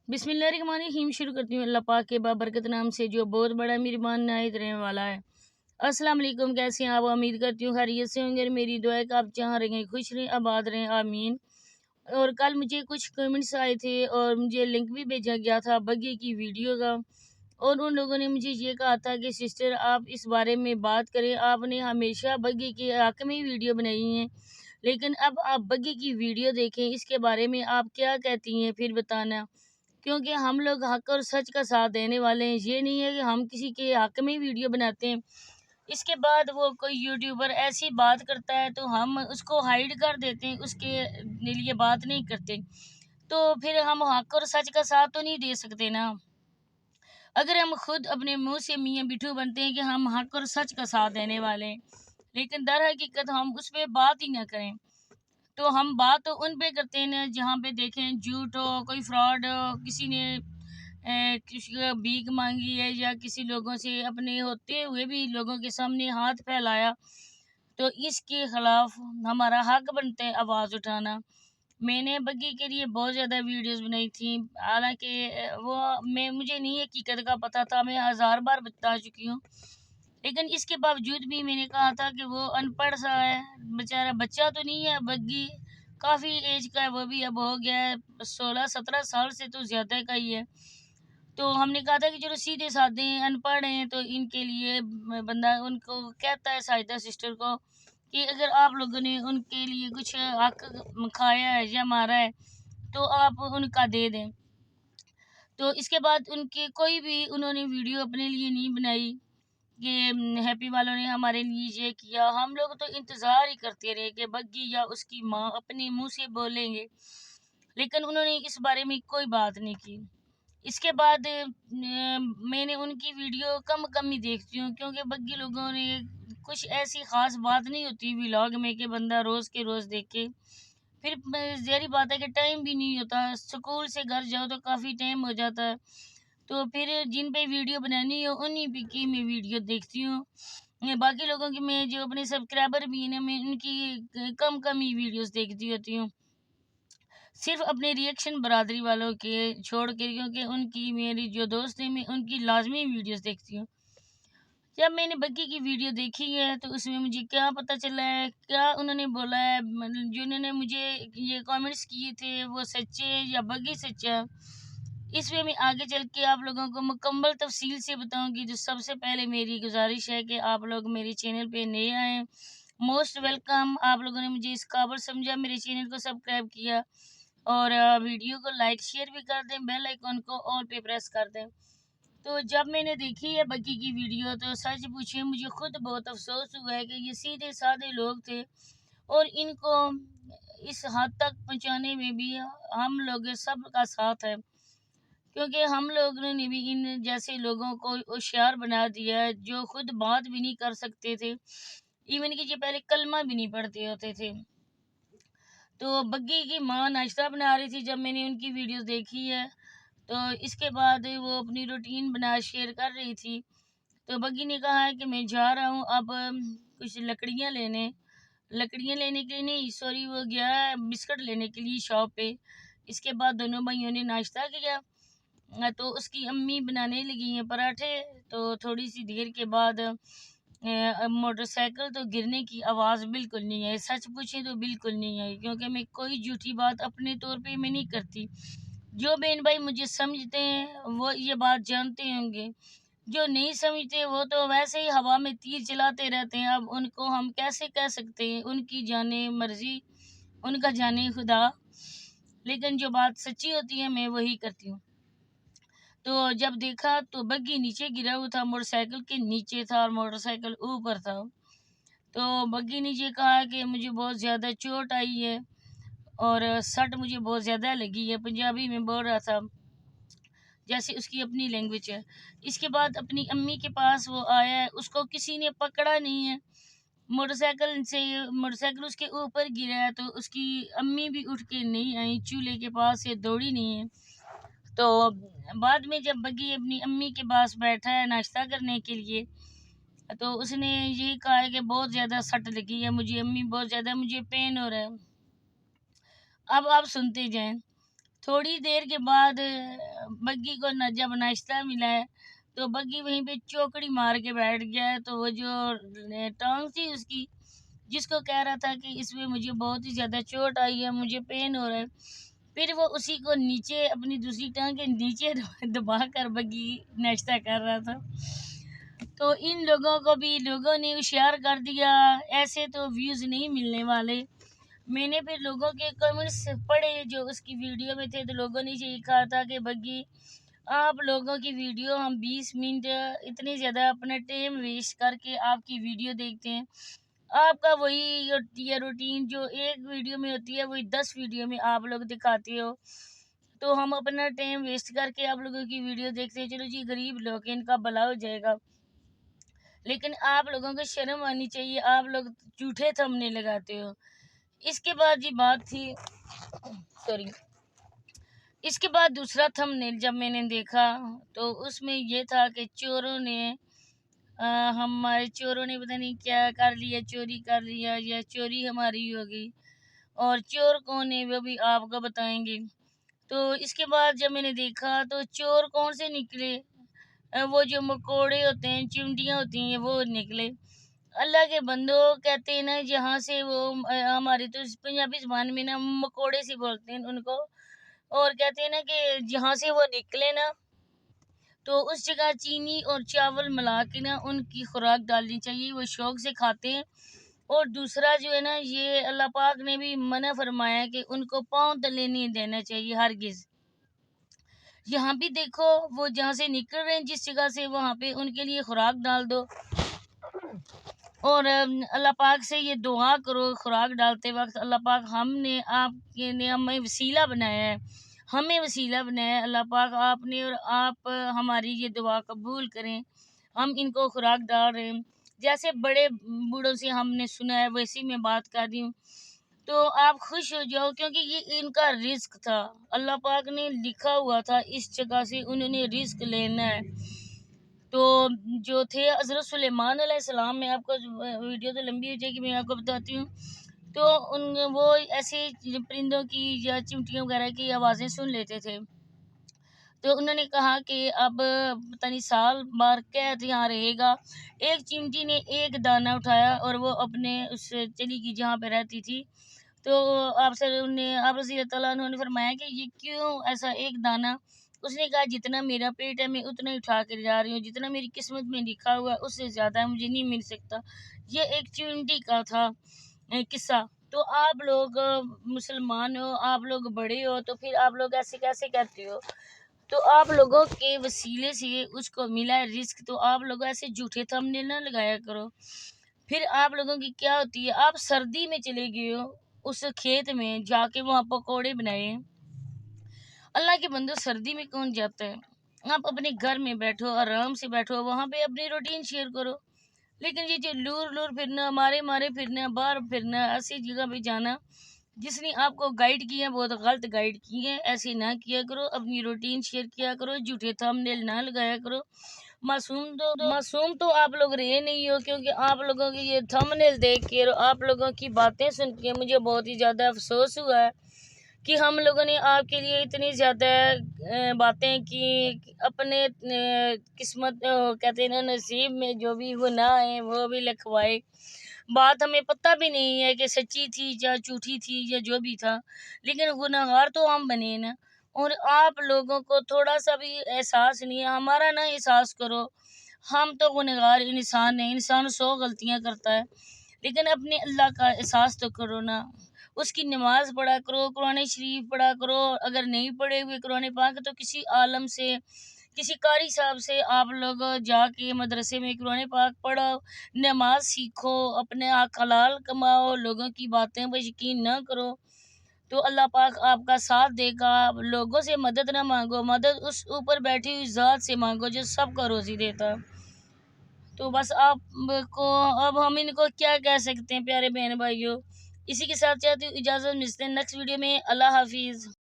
बिस्मिल्लाहिर्रहमानिर्रहीम। शुरू करती हूँ अल्लाह पाक के बाबरकत नाम से जो बहुत बड़ा मेहरबान नायत रहने वाला है। अस्सलाम वालेकुम, कैसे हैं आप? उम्मीद करती हूँ खैरियत से होंगे। मेरी दुआ है कि आप जहाँ रहें खुश रहें, आबाद रहें, आमीन। और कल मुझे कुछ कमेंट्स आए थे और मुझे लिंक भी भेजा गया था बग्गी की वीडियो का, और उन लोगों ने मुझे ये कहा था कि सिस्टर आप इस बारे में बात करें, आपने हमेशा बग्गी के हक़ में ही वीडियो बनाई है, लेकिन अब आप बग्गी की वीडियो देखें, इसके बारे में आप क्या कहती हैं फिर बताना। क्योंकि हम लोग हक और सच का साथ देने वाले हैं। ये नहीं है कि हम किसी के हक में वीडियो बनाते हैं, इसके बाद वो कोई यूट्यूबर ऐसी बात करता है तो हम उसको हाइड कर देते हैं, उसके लिए बात नहीं करते। तो फिर हम हक और सच का साथ तो नहीं दे सकते ना। अगर हम खुद अपने मुंह से मियाँ बिट्ठू बनते हैं कि हम हक और सच का साथ देने वाले हैं, लेकिन दर हकीकत हम उस पर बात ही ना करें, तो हम बात तो उन पे करते हैं ना जहाँ पे देखें झूठ हो, कोई फ्रॉड हो, किसी ने किसी का भीख मांगी है या किसी लोगों से अपने होते हुए भी लोगों के सामने हाथ फैलाया, तो इसके खिलाफ हमारा हक बनता है आवाज़ उठाना। मैंने बग्गी के लिए बहुत ज़्यादा वीडियोस बनाई थी, हालांकि वो मुझे नहीं हकीकत का पता था, मैं 1000 बार बता चुकी हूँ, लेकिन इसके बावजूद भी मैंने कहा था कि वो अनपढ़ सा है, बेचारा बच्चा तो नहीं है, बग्गी काफ़ी एज का है, वो भी अब हो गया है 16-17 साल से तो ज़्यादा का ही है। तो हमने कहा था कि चलो सीधे साधे हैं, अनपढ़ हैं, तो इनके लिए बंदा उनको कहता है साहिदा सिस्टर को कि अगर आप लोगों ने उनके लिए कुछ हक खाया है या मारा है तो आप उनका दे दें। तो इसके बाद उनके कोई भी उन्होंने वीडियो अपने लिए नहीं बनाई कि हैप्पी वालों ने हमारे लिए ये किया। हम लोग तो इंतज़ार ही करते रहे कि बग्गी या उसकी माँ अपने मुंह से बोलेंगे, लेकिन उन्होंने इस बारे में कोई बात नहीं की। इसके बाद मैंने उनकी वीडियो कम ही देखती हूँ, क्योंकि बग्गी लोगों ने कुछ ऐसी ख़ास बात नहीं होती व्लॉग में कि बंदा रोज़ के रोज़ देखे। फिर ज़ाहिर बात है कि टाइम भी नहीं होता, स्कूल से घर जाओ तो काफ़ी टाइम हो जाता है, तो फिर जिन पे वीडियो बनानी हो उन्हीं पे की मैं वीडियो देखती हूँ। बाकी लोगों की मैं जो अपने सब्सक्राइबर भी हैं ना, मैं उनकी कम ही वीडियोस देखती होती हूँ, सिर्फ अपने रिएक्शन बरादरी वालों के छोड़ के, क्योंकि उनकी मेरी जो दोस्त हैं मैं उनकी लाजमी वीडियोस देखती हूँ। जब मैंने बग्गी की वीडियो देखी है तो उसमें मुझे क्या पता चला है, क्या उन्होंने बोला है, जिन्होंने मुझे ये कमेंट्स किए थे वो सच्चे या बग्गी सच्चा, इसमें मैं आगे चल के आप लोगों को मुकम्मल तफसील से बताऊंगी। तो सबसे पहले मेरी गुजारिश है कि आप लोग मेरे चैनल पे नए आएँ, मोस्ट वेलकम। आप लोगों ने मुझे इस काबिल समझा, मेरे चैनल को सब्सक्राइब किया और वीडियो को लाइक शेयर भी कर दें, बेल आइकन को ऑल पे प्रेस कर दें। तो जब मैंने देखी है बग्गी की वीडियो तो सच पूछे मुझे खुद बहुत अफसोस हुआ है कि ये सीधे साधे लोग थे, और इनको इस हद तक पहुंचाने में भी हम लोग सब का साथ है, क्योंकि हम लोगों ने भी इन जैसे लोगों को होशियार बना दिया है जो खुद बात भी नहीं कर सकते थे, इवन कि ये पहले कलमा भी नहीं पढ़ते होते थे। तो बग्गी की माँ नाश्ता बना रही थी जब मैंने उनकी वीडियोस देखी है, तो इसके बाद वो अपनी रूटीन बना शेयर कर रही थी। तो बग्गी ने कहा है कि मैं जा रहा हूँ अब कुछ लकड़ियाँ लेने के लिए नहीं, सॉरी, वो गया है बिस्किट लेने के लिए शॉप पे। इसके बाद दोनों भाइयों ने नाश्ता किया, तो उसकी अम्मी बनाने लगी हैं पराठे। तो थोड़ी सी देर के बाद मोटरसाइकिल तो गिरने की आवाज़ बिल्कुल नहीं आई, सच पूछें तो बिल्कुल नहीं आई, क्योंकि मैं कोई झूठी बात अपने तौर पे मैं नहीं करती। जो बहन भाई मुझे समझते हैं वो ये बात जानते होंगे, जो नहीं समझते वो तो वैसे ही हवा में तीर चलाते रहते हैं। अब उनको हम कैसे कह सकते हैं, उनकी जाने मर्जी, उनका जाने खुदा, लेकिन जो बात सच्ची होती है मैं वही करती हूँ। तो जब देखा तो बग्गी नीचे गिरा हुआ था, मोटरसाइकिल के नीचे था और मोटरसाइकिल ऊपर था। तो बग्गी ने ये कहा कि मुझे बहुत ज़्यादा चोट आई है और सट मुझे बहुत ज़्यादा लगी है, पंजाबी में बोल रहा था जैसे उसकी अपनी लैंग्वेज है। इसके बाद अपनी अम्मी के पास वो आया है, उसको किसी ने पकड़ा नहीं है, मोटरसाइकिल उसके ऊपर गिरा है, तो उसकी अम्मी भी उठ के नहीं आई, चूल्हे के पास से दौड़ी नहीं है। तो बाद में जब बग्गी अपनी अम्मी के पास बैठा है नाश्ता करने के लिए, तो उसने ये कहा है कि बहुत ज़्यादा सट लगी है मुझे, अम्मी बहुत ज़्यादा मुझे पेन हो रहा है। अब आप सुनते जाएं। تھوڑی دیر کے بعد بگی کو جب ناشتہ ملا ہے تو بگی وہیں پہ چوکڑی مار کے بیٹھ گیا ہے۔ تو وہ جو ٹانگ تھی اس کی، جس کو کہہ رہا تھا کہ اس میں مجھے بہت ہی زیادہ چوٹ آئی ہے، مجھے پین ہو رہا ہے، پھر وہ اسی کو نیچے اپنی دوسری ٹانگ کے نیچے دبا کر بگی ناشتہ کر رہا تھا۔ تو ان لوگوں کو بھی لوگوں نے ہوشیار کر دیا، ایسے تو ویوز نہیں ملنے والے۔ میں نے پھر لوگوں کے کمنٹس پڑھے جو اس کی ویڈیو میں تھے، تو لوگوں نے یہ کہا تھا کہ بگی آپ لوگوں کی ویڈیو ہم 20 منٹ اتنی زیادہ اپنا ٹائم ویسٹ کر کے آپ کی ویڈیو دیکھتے ہیں، آپ کا وہی یہ روٹین جو ایک ویڈیو میں ہوتی ہے وہی 10 ویڈیو میں آپ لوگ دکھاتے ہو، تو ہم اپنا ٹائم ویسٹ کر کے آپ لوگوں کی ویڈیو دیکھتے ہیں، چلو جی غریب لوگ ان کا بھلا ہو جائے گا، لیکن آپ لوگوں کو شرم آنی چاہیے، آپ لوگ جھوٹے تھمنے لگاتے ہو۔ اس کے بعد یہ بات تھی اس کے بعد دوسرا تھمبنیل جب میں نے دیکھا تو اس میں یہ تھا کہ چوروں نے ہمارے چوروں نے پتہ نہیں کیا کر لیا، چوری کر لیا یا چوری ہماری ہو گئی، اور چور کون ہے وہ بھی آپ کو بتائیں گے۔ تو اس کے بعد جب میں نے دیکھا تو چور کون سے نکلے، وہ جو مکوڑے ہوتے ہیں، چمٹیاں ہوتی ہیں، وہ نکلے۔ اللہ کے بندو کہتے ہیں نا، جہاں سے وہ ہماری تو پنجابی زبان میں نا مکوڑے سے بولتے ہیں ان کو، اور کہتے ہیں نا کہ جہاں سے وہ نکلے نا تو اس جگہ چینی اور چاول ملا کے نا ان کی خوراک ڈالنی چاہیے، وہ شوق سے کھاتے ہیں۔ اور دوسرا جو ہے نا، یہ اللہ پاک نے بھی منع فرمایا ہے کہ ان کو پاؤں تلے نہیں دینا چاہیے ہرگز۔ یہاں بھی دیکھو، وہ جہاں سے نکل رہے ہیں جس جگہ سے، وہاں پہ ان کے لیے خوراک ڈال دو، اور اللہ پاک سے یہ دعا کرو خوراک ڈالتے وقت، اللہ پاک ہمیں وسیلہ بنایا ہے، اللہ پاک آپ نے، اور آپ ہماری یہ دعا قبول کریں، ہم ان کو خوراک ڈال رہے ہیں۔ جیسے بڑے بوڑھوں سے ہم نے سنا ہے ویسی میں بات کر رہی ہوں، تو آپ خوش ہو جاؤ، کیونکہ یہ ان کا رزق تھا، اللہ پاک نے لکھا ہوا تھا اس جگہ سے انہوں نے رزق لینا ہے۔ تو جو تھے حضرت سلیمان علیہ السلام، میں آپ کو ویڈیو تو لمبی ہو جائے گی، میں آپ کو بتاتی ہوں، تو وہ ایسے پرندوں کی یا چمٹیوں وغیرہ کی آوازیں سن لیتے تھے، تو انہوں نے کہا کہ اب پتہ نہیں سال بار قید یہاں رہے گا۔ ایک چمٹی نے ایک دانہ اٹھایا اور وہ اپنے اس چلی کی جہاں پہ رہتی تھی، تو آپ رضی اللہ تعالیٰ عنہ نے فرمایا کہ یہ کیوں ایسا ایک دانہ؟ اس نے کہا جتنا میرا پیٹ ہے میں اتنا ہی اٹھا کے جا رہی ہوں، جتنا میری قسمت میں لکھا ہوا ہے اس سے زیادہ مجھے نہیں مل سکتا۔ یہ ایک چمٹی کا تھا قصہ۔ تو آپ لوگ مسلمان ہو، آپ لوگ بڑے ہو، تو پھر آپ لوگ ایسے کیسے کرتے ہو؟ تو آپ لوگوں کے وسیلے سے اس کو ملا ہے رزق، تو آپ لوگ ایسے جھوٹے تھمبنیل نہ لگایا کرو۔ پھر آپ لوگوں کی کیا ہوتی ہے، آپ سردی میں چلے گئے ہو اس کھیت میں جا کے وہاں پکوڑے بنائے، اللہ کے بندو سردی میں کون جاتا ہے؟ آپ اپنے گھر میں بیٹھو، آرام سے بیٹھو، وہاں پہ اپنی روٹین شیئر کرو، لیکن یہ جو لور پھرنا، مارے پھرنا، باہر پھرنا، ایسی جگہ پہ جانا، جس نے آپ کو گائیڈ کیا بہت غلط گائیڈ کی ہے، ایسے نہ کیا کرو، اپنی روٹین شیئر کیا کرو، جھوٹے تھمبنیل نہ لگایا کرو۔ معصوم تو آپ لوگ رہے نہیں ہو، کیونکہ آپ لوگوں کی یہ تھمبنیل دیکھ کے اور آپ لوگوں کی باتیں سن کے مجھے بہت ہی زیادہ افسوس ہوا ہے کہ ہم لوگوں نے آپ کے لیے اتنی زیادہ باتیں کی، اپنے قسمت کہتے ہیں نا نصیب میں جو بھی وہ نہ آئے وہ بھی لکھوائے، بات ہمیں پتہ بھی نہیں ہے کہ سچی تھی یا جھوٹی تھی یا جو بھی تھا، لیکن گناہگار تو ہم بنے نا، اور آپ لوگوں کو تھوڑا سا بھی احساس نہیں ہے، ہمارا نہ احساس کرو، ہم تو گنہگار انسان ہیں، انسان 100 غلطیاں کرتا ہے، لیکن اپنے اللہ کا احساس تو کرو نا، اس کی نماز پڑھا کرو، قرآن شریف پڑھا کرو، اگر نہیں پڑھے ہوئے قرآن پاک تو کسی عالم سے، کسی قاری صاحب سے آپ لوگ جا کے مدرسے میں قرآن پاک پڑھو، نماز سیکھو، اپنے حلال کماؤ، لوگوں کی باتیں پر یقین نہ کرو، تو اللہ پاک آپ کا ساتھ دے گا۔ لوگوں سے مدد نہ مانگو، مدد اس اوپر بیٹھی ہوئی ذات سے مانگو جو سب کو روزی دیتا ہے۔ تو بس آپ کو اب ہم ان کو کیا کہہ سکتے ہیں پیارے بہن بھائیوں، اسی کے ساتھ چاہتی ہوں اجازت، ملتے ہیں نیکسٹ ویڈیو میں، اللہ حافظ۔